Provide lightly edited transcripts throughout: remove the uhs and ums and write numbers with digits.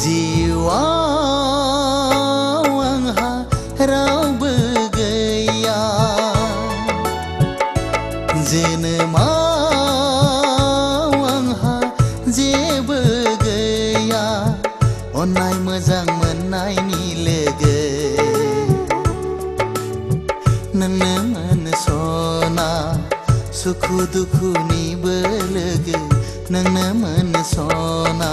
जिउआव आंहा रावबो गैया, जोनोमाव आंहा जेबो गैया, अननाय मोजां मोननायनि लोगो नोंनो मोनसना, सुखु दुखुनिबो लोगो नोंनो मोनसना।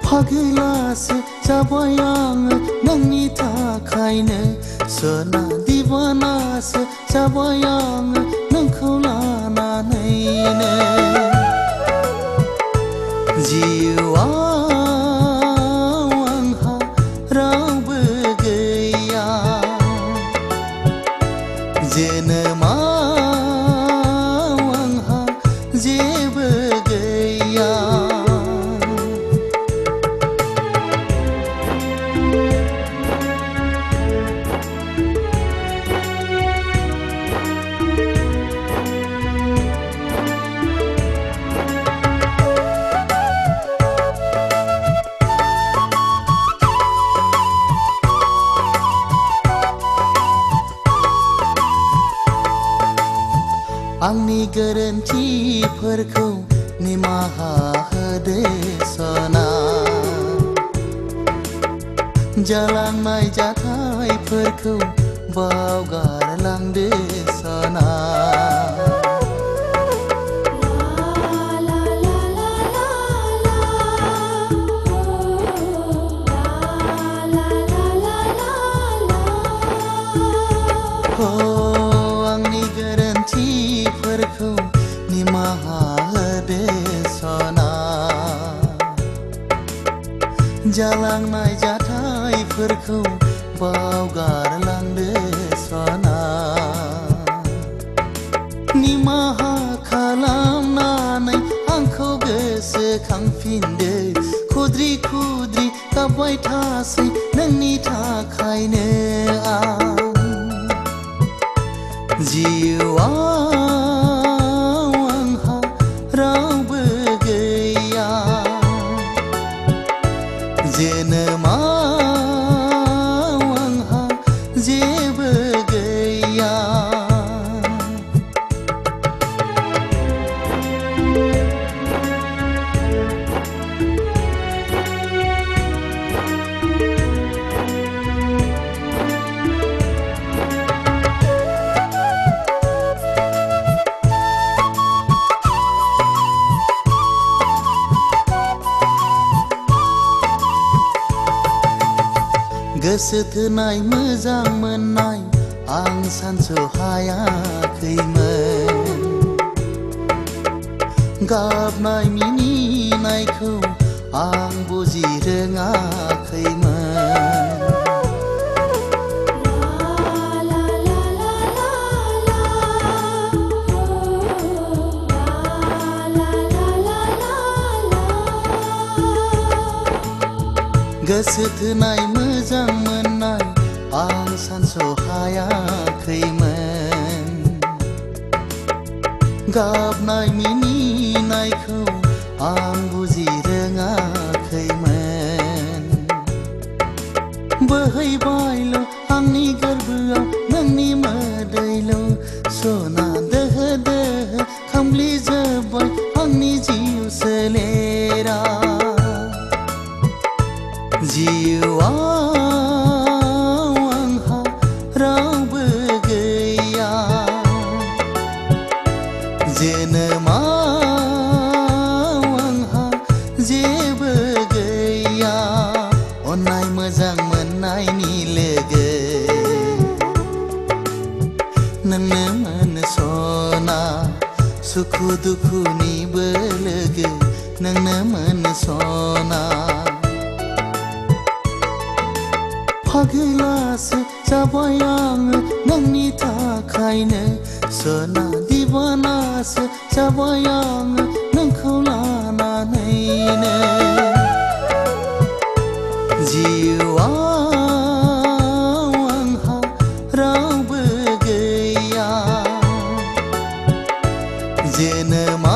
फागलासो जाबाय आङो नोंनि थाखायनो, सना दिवानासो जाबाय आङो नोंखौ लानानैनो। जिउआव आंहा रावबो गैया, जोनोमाव आंहा जेबो गैया। आंनि गोरोन्थिफोरखौ निमाहा होदो सना, जालांनाय जाथायफोरखौ बावगारलांदो सना। आंनि गोरोन्थिफोरखौ निमाहा होदो सना, जालांनाय जाथायफोरखौ बावगारलांदो सना। निमाहा खालामनानै आंखौ गोसोखांफिनदो, खुद्रि खुद्रि गाबबाय थासै नोंनि थाखायनो आं। जिउआव आंहा रावबो गैया, जोनोमाव आंहा जेबो गैया। गोसो थोनाय मोजां मोननाय आं सानस'हायाखैमोन, गाबनाय मिनिनायखौ आं बुजि रोङाखैमोन। गोसो थोनाय मोजां मोननाय आं सानस'हायाखैमोन, गाबनाय मिनिनायखौ आं बुजि रोङाखैमोन। बोहैबायल' आंनि गोरबोआव नोंनि मोदैल', सना दोहो दोहो खामग्लिजोब्बाय आंनि जिउ सोलेरा। जिउआव आंहा रावबो गैया, जोनोमाव आंहा जेबो गैया, अननाय मोजां मोननायनि लोगो नोंनो मोनसना, सुखु दुखुनिबो लोगो नोंनो मोनसना। फागलासो जाबाय आङो नोंनि थाखायनो, सना दिवानासो जाबाय आङो नोंखौ लानानैनो। जिउआव आंहा रावबो गैया, जोनोमा